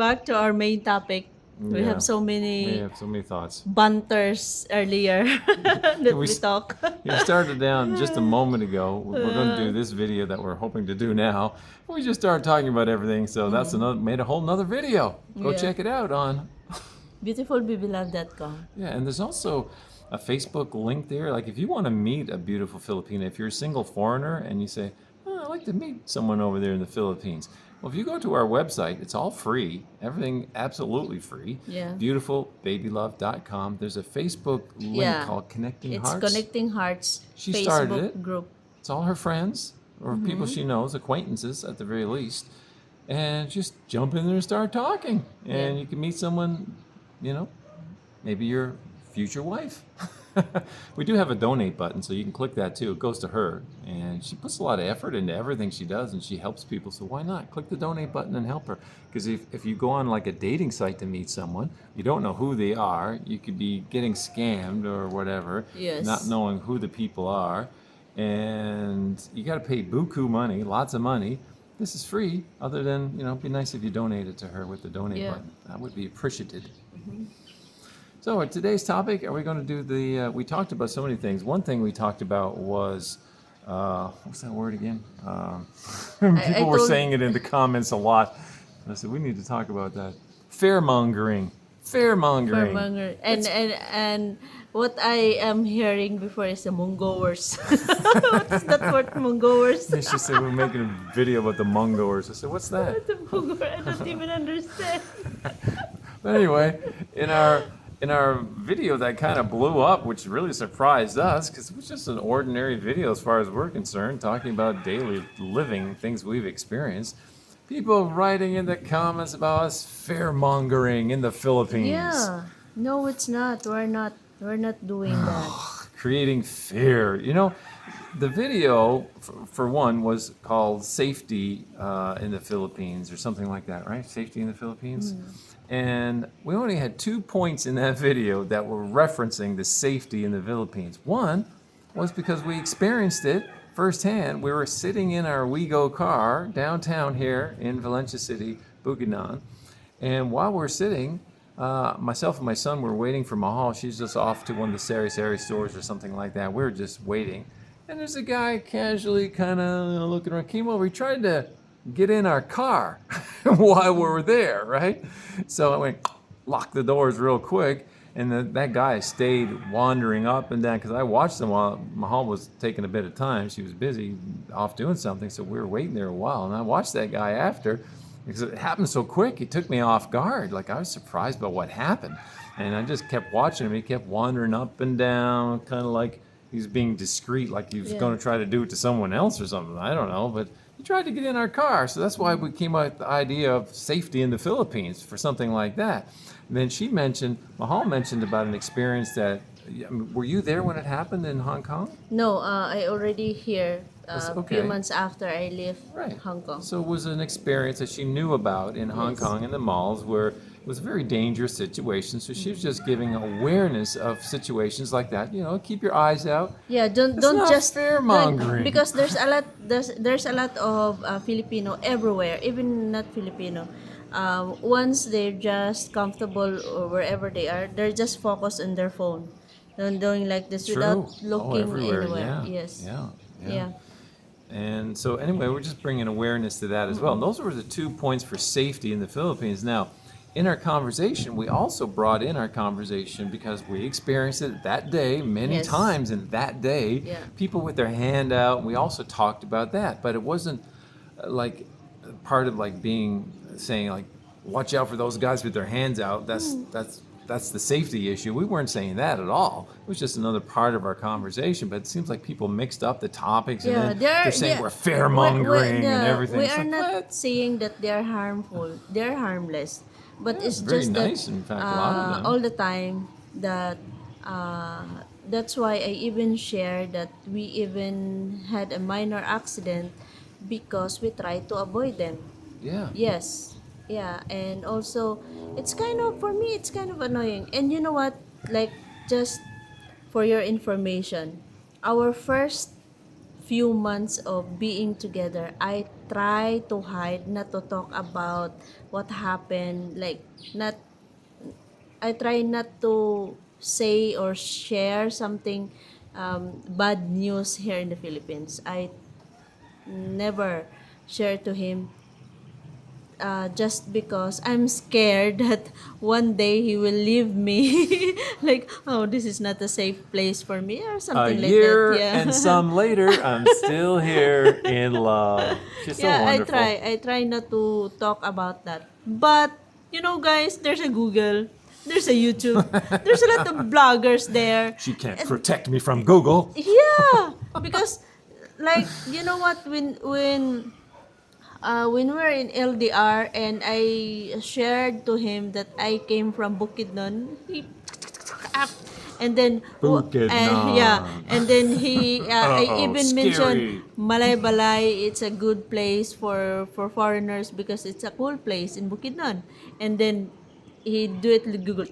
back to our main topic. We have Yeah, so we many have so many thoughts. banters earlier Yeah, that we talk. we started down just a moment ago. We're going to do this video that we're hoping to do now. We just started talking about everything, so that's another made a whole nother video. Go Yeah. check it out on. Beautifulbabylove.com. Yeah, and there's also a Facebook link there. Like if you want to meet a beautiful Filipina, if you're a single foreigner and you say, oh, I'd like to meet someone over there in the Philippines. Well, if you go to our website, it's all free. Everything absolutely free. Yeah. Beautifulbabylove.com. There's a Facebook link Yeah. called Connecting It's Hearts. Connecting Hearts She started Facebook it. group. It's all her friends or people she knows, acquaintances at the very least. And just jump in there and start talking. And Yeah. you can meet someone, you know, maybe your future wife. We do have a donate button, so you can click that too. It goes to her, and she puts a lot of effort into everything she does, and she helps people. So why not click the donate button and help her? Because if you go on like a dating site to meet someone, you don't know who they are. You could be getting scammed or whatever, Yes. not knowing who the people are, and you got to pay buku money, lots of money. This is free, other than, it'd be nice if you donated to her with the donate Yeah. button. That would be appreciated. So today's topic, are we going to do we talked about so many things. One thing we talked about was, what's that word again? People were told- saying it in the comments a lot. I said, we need to talk about that. Fairmongering. Fairmongering. Farmonger. And what I am hearing before is the Mongoers. What's that word, Mongoers? And she said, we're making a video about the Mongoers. I said, what's that? The Mongoer, I don't even understand. But anyway, in our video that kind of blew up, which really surprised us, because it was just an ordinary video as far as we're concerned, talking about daily living, things we've experienced. People writing in the comments about us fairmongering in the Philippines. Yeah. No, it's not. We're not doing that. Creating fear. The video, for one, was called Safety in the Philippines or something like that, right? Safety in the Philippines. And we only had 2 points in that video that were referencing the safety in the Philippines. One was because we experienced it firsthand. We were sitting in our WeGo car downtown here in Valencia City, Bukidnon. And while we're sitting, myself and my son were waiting for Mahal. She's just off to one of the Sari stores or something like that. We were just waiting. And there's a guy casually kind of looking around, came over. He tried to get in our car while we were there, right? So I went, locked the doors real quick. And that guy stayed wandering up and down because I watched him while Mahal was taking a bit of time. She was busy off doing something, so we were waiting there a while. And I watched that guy after because it happened so quick. It took me off guard. Like I was surprised by what happened. And I just kept watching him. He kept wandering up and down, kind of like he was being discreet, like he was going to try to do it to someone else or something. I don't know, but he tried to get in our car. So that's why we came up with the idea of safety in the Philippines for something like that. And then Mahal mentioned about an experience that, were you there when it happened in Hong Kong? No, I already here a Okay. few months after I left Right. Hong Kong. So it was an experience that she knew about in Hong Yes. Kong in the malls where it was a very dangerous situation. So she was just giving awareness of situations like that. Keep your eyes out. Yeah, don't It's not just fear-mongering. because there's a lot of Filipino everywhere, even not Filipino. Once they're just comfortable or wherever they are, they're just focused on their phone, doing like this without True. looking Everywhere. anywhere. Yeah. Yes. Yeah. And so anyway, we're just bringing awareness to that as well. And those were the 2 points for safety in the Philippines. Now, in our conversation, we also brought in our conversation because we experienced it that day many Yes. times in that day. Yeah. People with their hand out. We also talked about that, but it wasn't like part of like saying like, watch out for those guys with their hands out. That's the safety issue. We weren't saying that at all. It was just another part of our conversation. But it seems like people mixed up the topics and then they're saying we're fairmongering and everything. We It's are like, not what? saying that they're harmful. They're harmless, but it's very just nice, that in fact, a lot of them. all the time that that's why I even shared that we even had a minor accident because we tried to avoid them. Yeah. Yes. Yeah, and also for me it's kind of annoying. And you know what? Like, just for your information, our first few months of being together, I try to hide, not to talk about what happened. Like, not, I try not to say or share something bad news here in the Philippines. I never share to him just because I'm scared that one day he will leave me. Like, oh, this is not a safe place for me, or A something like that. year Yeah. and some later, I'm still here in love. She's so Yeah, wonderful. I try not to talk about that. But, guys, there's a Google, there's a YouTube, there's a lot of bloggers there. She can't And protect me from Google. yeah, because, like, you know what, when we were in LDR and I shared to him that I came from Bukidnon, he and then yeah, Bukidnon. and then I Uh-oh, even mentioned scary. Malay Balay. It's a good place for foreigners because it's a cool place in Bukidnon. And then he do it with Google.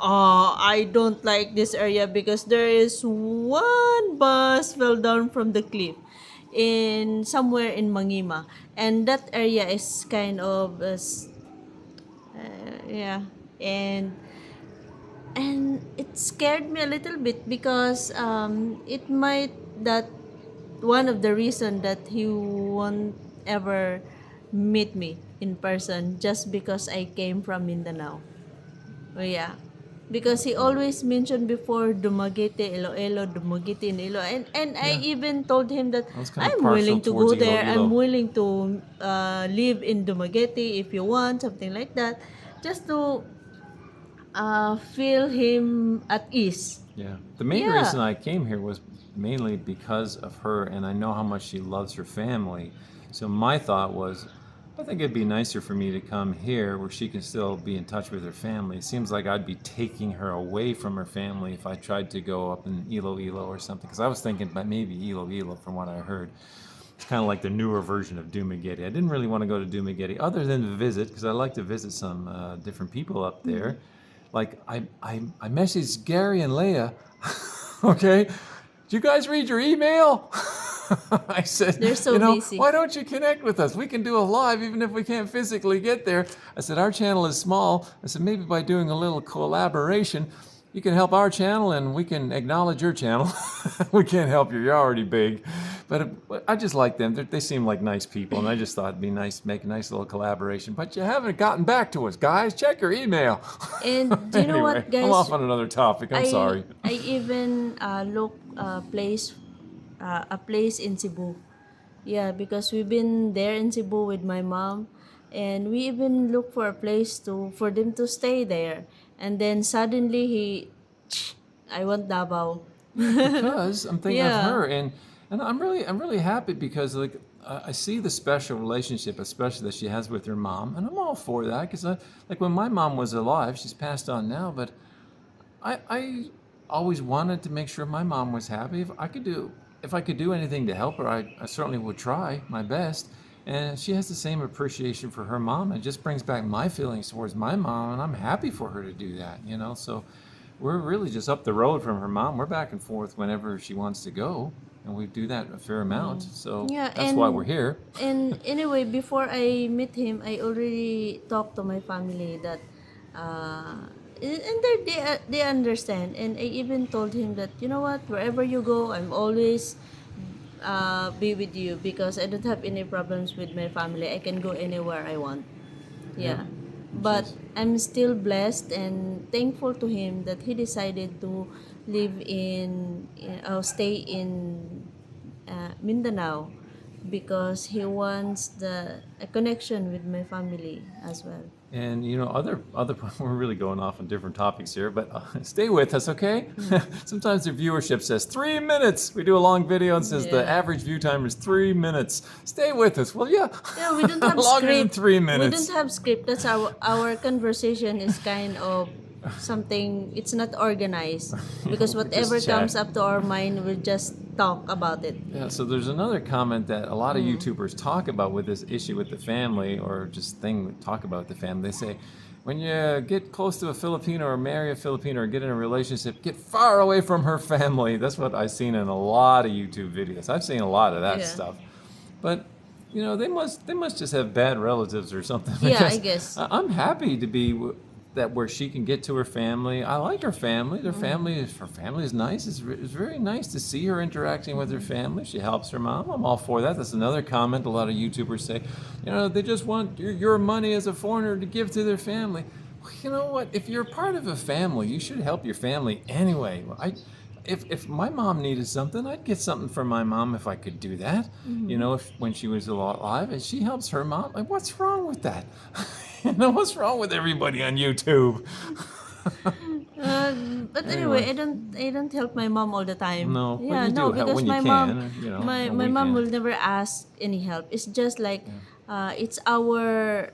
Oh, I don't like this area because there is one bus fell down from the cliff in somewhere in Mangima, and that area is kind of yeah, and it scared me a little bit because it might that one of the reason that he won't ever meet me in person just because I came from Mindanao. Oh, yeah. Because he always mentioned before Dumaguete, Iloilo, Dumaguete, and Ilo. And I Yeah, even told him that I was kind of I'm partial willing to towards go there. I'm Iloilo. willing to live in Dumaguete if you want, something like that. Just to feel him at ease. Yeah. The main reason Yeah. I came here was mainly because of her, and I know how much she loves her family. So my thought was, I think it'd be nicer for me to come here where she can still be in touch with her family. It seems like I'd be taking her away from her family if I tried to go up in Iloilo or something. Because I was thinking about maybe Iloilo from what I heard. It's kind of like the newer version of Dumaguete. I didn't really want to go to Dumaguete other than to visit because I like to visit some different people up there. Like I messaged Gary and Leah. Okay, did you guys read your email? I said, They're so busy. why don't you connect with us? We can do a live even if we can't physically get there. I said, our channel is small. I said, maybe by doing a little collaboration, you can help our channel and we can acknowledge your channel. We can't help you. You're already big. But I just like them. They seem like nice people, and I just thought it'd be nice to make a nice little collaboration. But you haven't gotten back to us, guys. Check your email. And do you know Anyway, what, I'm guys? off on another topic. I'm sorry. I even look a place in Cebu. Yeah, because we've been there in Cebu with my mom, and we even look for a place to for them to stay there. And then suddenly I want Davao. Because I'm thinking of Yeah. her, and I'm really happy because like I see the special relationship, especially that she has with her mom, and I'm all for that because like when my mom was alive, she's passed on now, but I always wanted to make sure my mom was happy. If I could do anything to help her, I certainly would try my best. And she has the same appreciation for her mom. It just brings back my feelings towards my mom, and I'm happy for her to do that. So we're really just up the road from her mom. We're back and forth whenever she wants to go, and we do that a fair amount. So Yeah, that's why we're here. and anyway, before I meet him, I already talked to my family that and they understand, and I even told him that, you know what, wherever you go, I'm always be with you because I don't have any problems with my family. I can go anywhere I want. Yeah, Yeah. which But is I'm still blessed and thankful to him that he decided to live stay in Mindanao because he wants a connection with my family as well. And other we're really going off on different topics here, but stay with us, okay? Sometimes the viewership says 3 minutes. We do a long video and says the Yeah. average view time is 3 minutes. Stay with us, will you? Yeah, we don't have Longer than script. three We don't minutes. have script. That's our conversation is kind of something, it's not organized because We whatever just chat. comes up to our mind, we just talk about it. Yeah, so there's another comment that a lot of Mm. YouTubers talk about with this issue with the family, or just thing we talk about with the family. They say, when you get close to a Filipino or marry a Filipino or get in a relationship, get far away from her family. That's what I've seen in a lot of YouTube videos. I've seen a lot of that Yeah. stuff. But they must just have bad relatives or something. Yeah, I Because guess. I'm happy to be that where she can get to her family. I like her family. Her family is nice. It's very nice to see her interacting with her family. She helps her mom. I'm all for that. That's another comment a lot of YouTubers say. They just want your money as a foreigner to give to their family. Well, you know what? If you're part of a family, you should help your family anyway. If my mom needed something, I'd get something for my mom if I could do that. If when she was alive, and she helps her mom. Like, what's wrong with that? What's wrong with everybody on YouTube? Uh, but anyway, Anyway, I don't help my mom all the time. no, but Yeah, you no, do help because when you my mom, can. my On my mom will weekend. never ask any help. It's just like, it's our,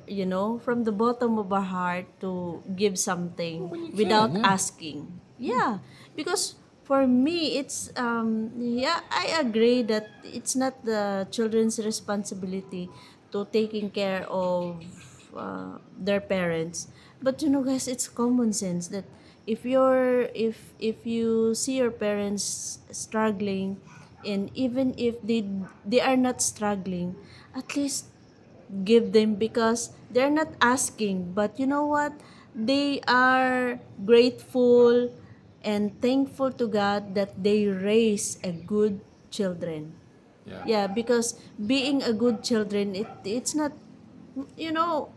from the bottom of our heart to give something When you can, without yeah. asking. Yeah, because for me, it's yeah, I agree that it's not the children's responsibility to taking care of their parents, but guys, it's common sense that if you see your parents struggling, and even if they are not struggling, at least give them, because they're not asking, but you know what, they are grateful and thankful to God that they raise a good children. Yeah. Yeah, because being a good children, it's not, you know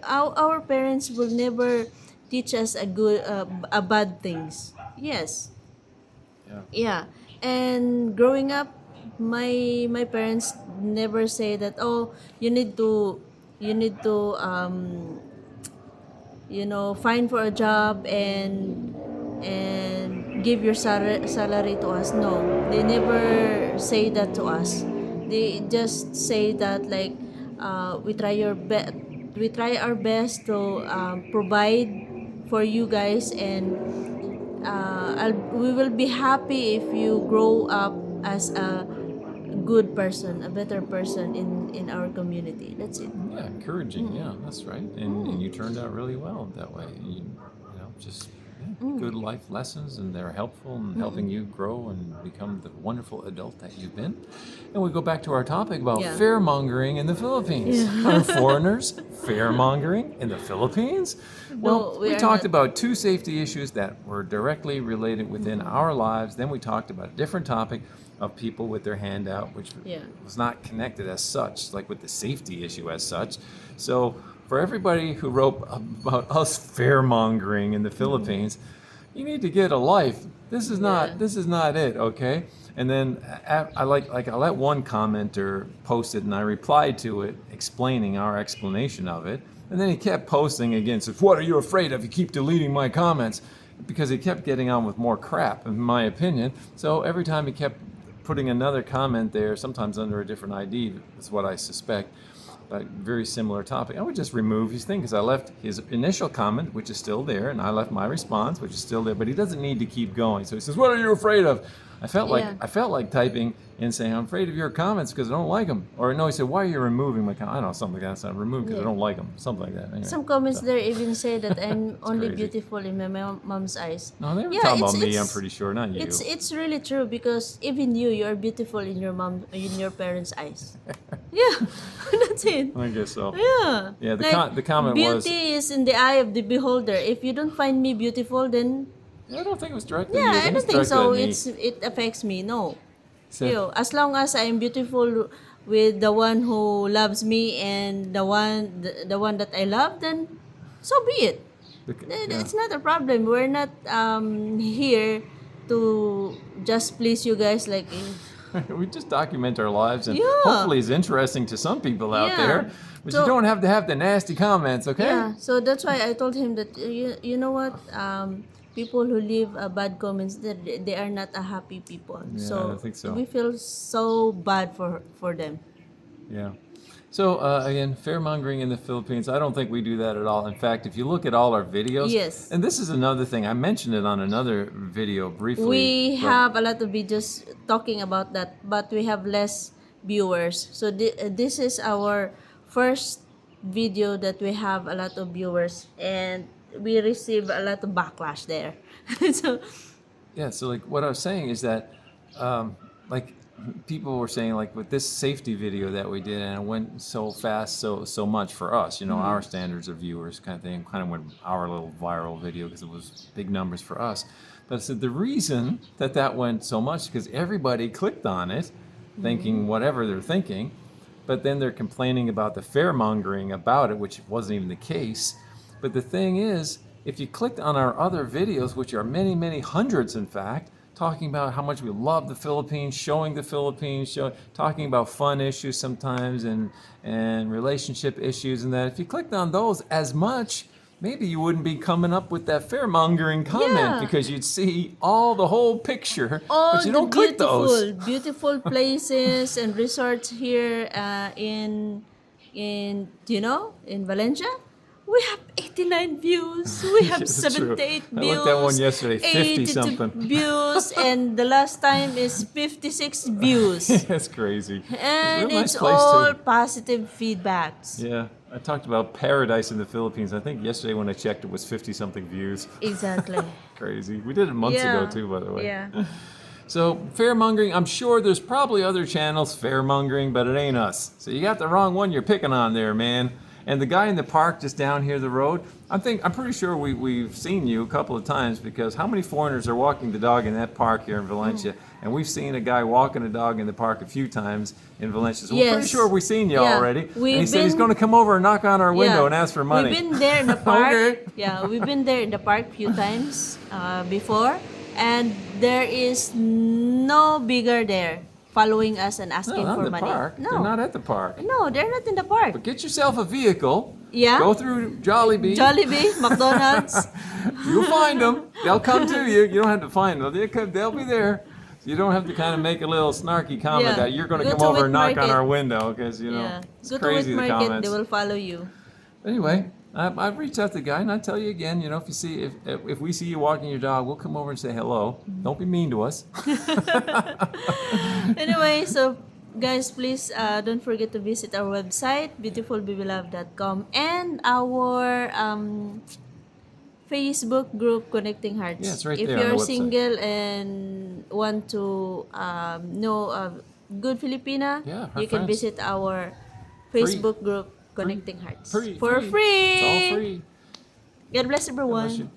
our parents will never teach us a bad things. Yes. Yeah. Yeah. And growing up, my parents never say that, oh, you need to find for a job and give your salary to us. No, they never say that to us. They just say that, like, we try our best to provide for you guys, and we will be happy if you grow up as a good person, a better person in our community. That's it. Yeah, encouraging. Yeah, that's right. And you turned out really well that way. Just good life lessons, and they're helpful in helping you grow and become the wonderful adult that you've been. And we go back to our topic about Yeah. fear-mongering in the Philippines. Yeah. Are foreigners fear-mongering in the Philippines? Well, No, we we are talked not. about two safety issues that were directly related within Mm-hmm. our lives. Then we talked about a different topic of people with their hand out, which Yeah. was not connected as such, like with the safety issue as such. So, for everybody who wrote about us fear-mongering in the Philippines, you need to get a life. This is Yeah. not this is not it, okay? And then I let one commenter post it, and I replied to it explaining our explanation of it. And then he kept posting again, says, "What are you afraid of? You keep deleting my comments." Because he kept getting on with more crap, in my opinion. So every time he kept putting another comment there, sometimes under a different ID, is what I suspect, but very similar topic, I would just remove his thing, because I left his initial comment, which is still there, and I left my response, which is still there, but he doesn't need to keep going. So he says, "What are you afraid of?" Yeah. I felt like typing and saying, "I'm afraid of your comments because I don't like them." Or no, he said, "Why are you removing my comment?" I don't know, something like that. So I removed because I Yeah. don't like them. Something like that. Anyway, Some comments so there even say that I'm it's only crazy. beautiful in my mom's eyes. No, they were Yeah, talking it's about me, I'm it's pretty sure, not it's you. it's really true, because even you are beautiful in your parents' eyes. Yeah, that's it. I guess so. Yeah, Yeah, like, the comment was, beauty is in the eye of the beholder. If you don't find me beautiful, then I don't think it was directed at you. I yeah, I think it's don't think directed at so. me. It affects me. No, Said, as long as I'm beautiful with the one who loves me, and the one that I love, then so be it. yeah. It's not a problem. We're not here to just please you guys, like, We just document our lives, and yeah, hopefully it's interesting to some people out yeah. there. But you So don't have to have the nasty comments, okay? yeah, so that's why I told him that, you know what, people who leave bad comments, they are not a happy people. Yeah, I don't So think so. we feel so bad for them. Yeah. So again, fear-mongering in the Philippines, I don't think we do that at all. In fact, if you look at all our videos, Yes, and this is another thing, I mentioned it on another video briefly, we but have a lot of videos talking about that, but we have less viewers. So this is our first video that we have a lot of viewers, and we receive a lot of backlash there. So yeah, so like what I was saying is that, like people were saying like with this safety video that we did, and it went so fast, so much for us, our standards of viewers kind of thing, kind of went our little viral video because it was big numbers for us. But I said the reason that went so much because everybody clicked on it thinking whatever they're thinking, but then they're complaining about the fear mongering about it, which wasn't even the case. But the thing is, if you clicked on our other videos, which are many, many hundreds in fact, talking about how much we love the Philippines, showing the Philippines, talking about fun issues sometimes and relationship issues and that, if you clicked on those as much, maybe you wouldn't be coming up with that fear-mongering comment Yeah. because you'd see the whole picture, All but you the don't click those. beautiful places and resorts here in in Valencia. We have 89 views. We have It's true. 78 I views. looked at one yesterday, 50 82 something. views, and the last time is 56 views. That's crazy. And a real it's nice place all too. positive feedbacks. Yeah, I talked about paradise in the Philippines. I think yesterday when I checked, it was 50 something views. Exactly. Crazy. We did it months ago too, by the way. Yeah. So fear-mongering, I'm sure there's probably other channels fear-mongering, but it ain't us. So you got the wrong one you're picking on there, man. And the guy in the park just down here the road, I'm pretty sure we've seen you a couple of times because how many foreigners are walking the dog in that park here in Valencia? And we've seen a guy walking a dog in the park a few times in Valencia. So we're pretty Yes. sure we've seen you Yeah. already. And We've he said he's been- going to come over and knock on our window and ask for money. We've been there in the park. Okay. Yeah, we've been there in the park a few times before, and there is no bigger there following us and asking No, not for in the money. park. No, They're not at the park. no, they're not in the park. But get yourself a vehicle. Yeah. Go through Jollibee. Jollibee, McDonald's. You'll find them. They'll come to you. You don't have to find them. They'll be there. You don't have to kind of make a little snarky comment Yeah. that you're going to Go come to over Wet and knock on Market. our window because, Yeah, it's go to crazy Wet the Market. comments. They will follow you. Anyway, I've reached out to the guy and I tell you again, if you see if we see you walking your dog, we'll come over and say hello. Don't be mean to us. Anyway, so guys, please don't forget to visit our website, beautifulbabylove.com, and our Facebook group, Connecting Hearts. Yeah, it's right if there on the you're website. single and want to know a good Filipina, Yeah, her you can friends. visit our Facebook group, Connecting Hearts. For Free. It's all free. God bless God everyone. bless you.